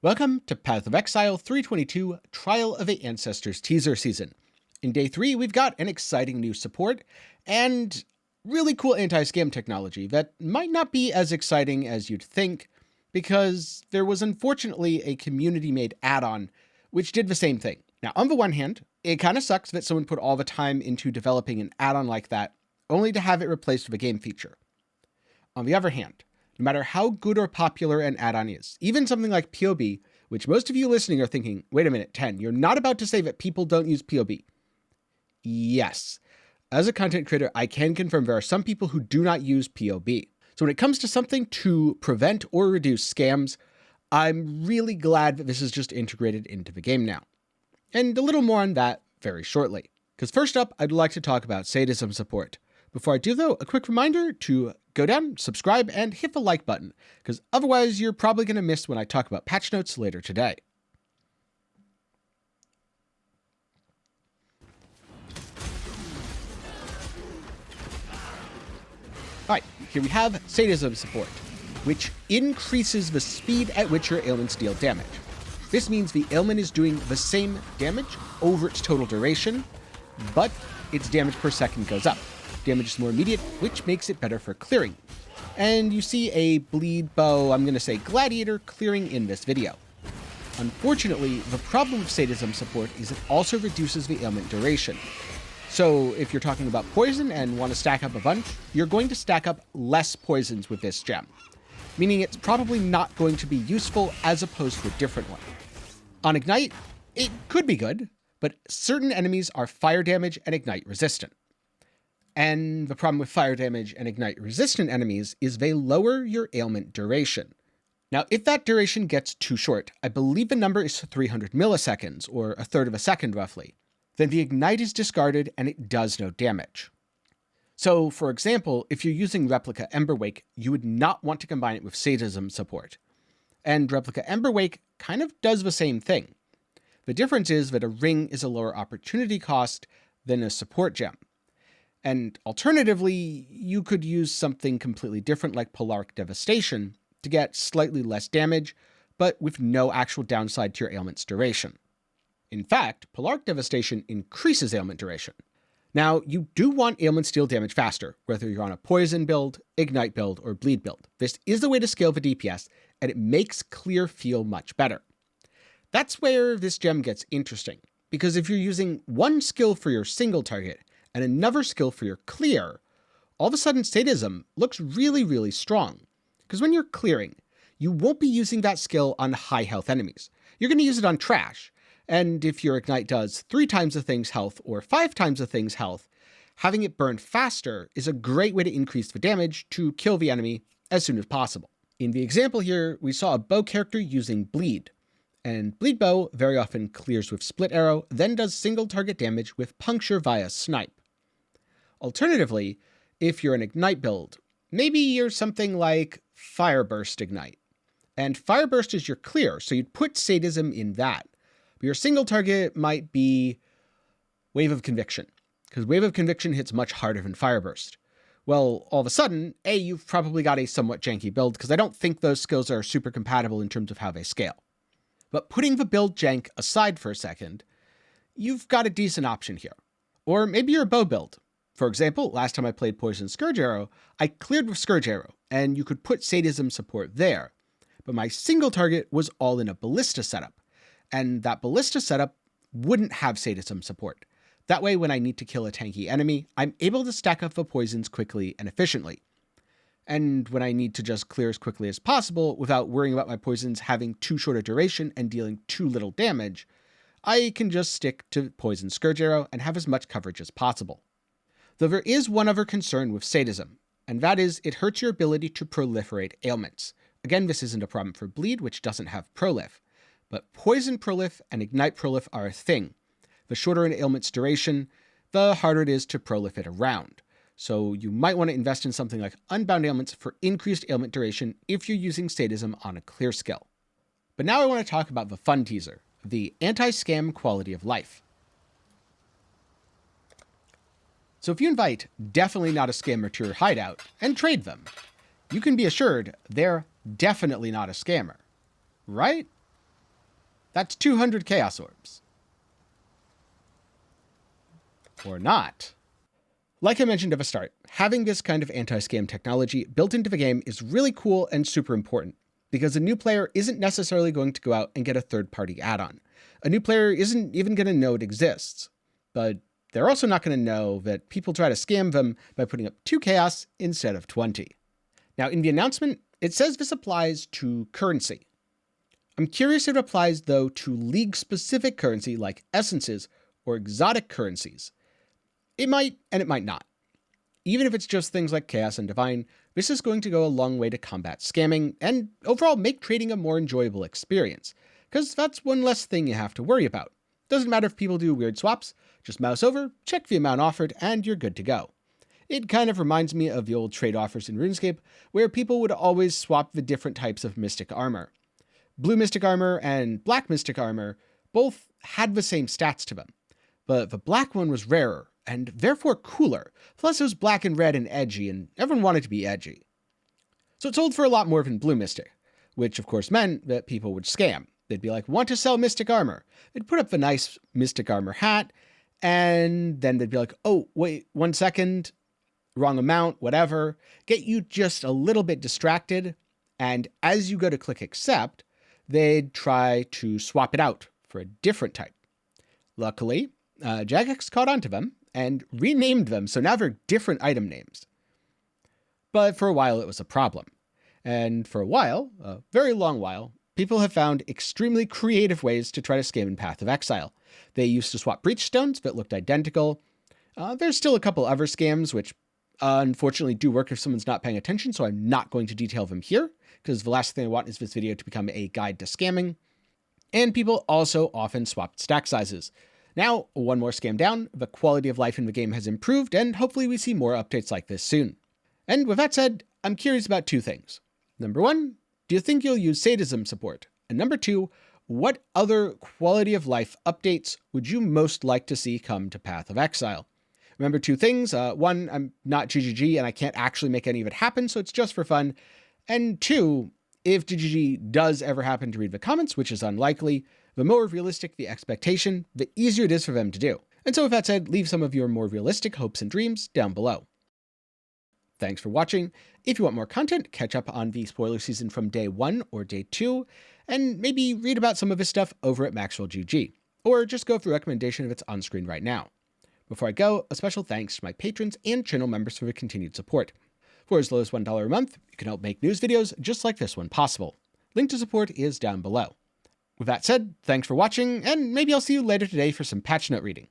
Welcome to Path of Exile 3.22 Trial of the Ancestors teaser season. In day 3, we've got an exciting new support and really cool anti-scam technology that might not be as exciting as you'd think, because there was unfortunately a community-made add-on which did the same thing. Now, on the one hand, it kind of sucks that someone put all the time into developing an add-on like that, only to have it replaced with a game feature. On the other hand, no matter how good or popular an add-on is, even something like POB, which most of you listening are thinking, wait a minute, 10, you're not about to say that people don't use POB. Yes. As a content creator, I can confirm there are some people who do not use POB. So when it comes to something to prevent or reduce scams, I'm really glad that this is just integrated into the game now. And a little more on that very shortly. Because first up, I'd like to talk about Sadism Support. Before I do though, a quick reminder to go down, subscribe, and hit the like button, because otherwise you're probably going to miss when I talk about patch notes later today. Alright, here we have Sadism Support, which increases the speed at which your ailments deal damage. This means the ailment is doing the same damage over its total duration, but its damage per second goes up. Damage is more immediate, which makes it better for clearing. And you see a bleed bow, I'm going to say gladiator, clearing in this video. Unfortunately, the problem with Sadism Support is it also reduces the ailment duration. So if you're talking about poison and want to stack up a bunch, you're going to stack up less poisons with this gem, meaning it's probably not going to be useful as opposed to a different one. On Ignite, it could be good, but certain enemies are fire damage and Ignite resistant. And the problem with fire damage and Ignite resistant enemies is they lower your ailment duration. Now, if that duration gets too short, I believe the number is 300 milliseconds, or a third of a second roughly, then the Ignite is discarded and it does no damage. So, for example, if you're using Replica Emberwake, you would not want to combine it with Sadism Support. And Replica Emberwake kind of does the same thing. The difference is that a ring is a lower opportunity cost than a support gem. And alternatively, you could use something completely different like Polaric Devastation to get slightly less damage, but with no actual downside to your ailment's duration. In fact, Polaric Devastation increases ailment duration. Now, you do want ailments to deal damage faster, whether you're on a poison build, ignite build, or bleed build. This is the way to scale the DPS, and it makes clear feel much better. That's where this gem gets interesting, because if you're using one skill for your single target, and another skill for your clear, all of a sudden Sadism looks really, really strong. Because when you're clearing, you won't be using that skill on high health enemies. You're going to use it on trash. And if your Ignite does 3 times a thing's health or 5 times a thing's health, having it burn faster is a great way to increase the damage to kill the enemy as soon as possible. In the example here, we saw a bow character using Bleed. And Bleed Bow very often clears with Split Arrow, then does single target damage with Puncture via Snipe. Alternatively, if you're an Ignite build, maybe you're something like Fireburst Ignite. And Fireburst is your clear, so you'd put Sadism in that. But your single target might be Wave of Conviction, because Wave of Conviction hits much harder than Fireburst. Well, all of a sudden, you've probably got a somewhat janky build, because I don't think those skills are super compatible in terms of how they scale. But putting the build jank aside for a second, you've got a decent option here. Or maybe you're a bow build. For example, last time I played Poison Scourge Arrow, I cleared with Scourge Arrow, and you could put Sadism Support there. But my single target was all in a Ballista setup, and that Ballista setup wouldn't have Sadism Support. That way, when I need to kill a tanky enemy, I'm able to stack up the poisons quickly and efficiently. And when I need to just clear as quickly as possible without worrying about my poisons having too short a duration and dealing too little damage, I can just stick to Poison Scourge Arrow and have as much coverage as possible. Though there is one other concern with Sadism, and that is it hurts your ability to proliferate ailments. Again, this isn't a problem for Bleed, which doesn't have Prolif, but Poison Prolif and Ignite Prolif are a thing. The shorter an ailment's duration, the harder it is to prolif it around. So you might want to invest in something like Unbound Ailments for increased ailment duration if you're using Sadism on a clear skill. But now I want to talk about the fun teaser, the anti-scam quality of life. So if you invite definitely not a scammer to your hideout and trade them, you can be assured they're definitely not a scammer, right? That's 200 Chaos Orbs. Or not. Like I mentioned at the start, having this kind of anti-scam technology built into the game is really cool and super important, because a new player isn't necessarily going to go out and get a third-party add-on. A new player isn't even going to know it exists, but they're also not going to know that people try to scam them by putting up 2 chaos instead of 20. Now, in the announcement, it says this applies to currency. I'm curious if it applies, though, to league-specific currency like essences or exotic currencies. It might, and it might not. Even if it's just things like Chaos and Divine, this is going to go a long way to combat scamming and overall make trading a more enjoyable experience, because that's one less thing you have to worry about. Doesn't matter if people do weird swaps, just mouse over, check the amount offered, and you're good to go. It kind of reminds me of the old trade offers in RuneScape, where people would always swap the different types of Mystic Armor. Blue Mystic Armor and Black Mystic Armor both had the same stats to them, but the black one was rarer, and therefore cooler, plus it was black and red and edgy, and everyone wanted to be edgy. So it sold for a lot more than Blue Mystic, which of course meant that people would scam. They'd be like, want to sell Mystic Armor. They'd put up the nice Mystic Armor hat, and then they'd be like, oh, wait, 1 second, wrong amount, whatever. Get you just a little bit distracted, and as you go to click accept, they'd try to swap it out for a different type. Luckily, Jagex caught on to them and renamed them, so now they're different item names. But for a while, it was a problem. And for a while, a very long while, people have found extremely creative ways to try to scam in Path of Exile. They used to swap breach stones that looked identical. There's still a couple other scams, which unfortunately do work if someone's not paying attention, so I'm not going to detail them here, because the last thing I want is this video to become a guide to scamming. And people also often swapped stack sizes. Now, one more scam down, the quality of life in the game has improved, and hopefully we see more updates like this soon. And with that said, I'm curious about 2 things. Number 1, do you think you'll use Sadism Support? And number 2, what other quality of life updates would you most like to see come to Path of Exile? Remember 2 things. 1, I'm not GGG and I can't actually make any of it happen, so it's just for fun. And 2, if GGG does ever happen to read the comments, which is unlikely, the more realistic the expectation, the easier it is for them to do. And so with that said, leave some of your more realistic hopes and dreams down below. Thanks for watching. If you want more content, catch up on the spoiler season from day 1 or day 2, and maybe read about some of this stuff over at Maxwell GG, or just go through a recommendation if it's on screen right now. Before I go, a special thanks to my patrons and channel members for their continued support. For as low as $1 a month, you can help make news videos just like this one possible. Link to support is down below. With that said, thanks for watching, and maybe I'll see you later today for some patch note reading.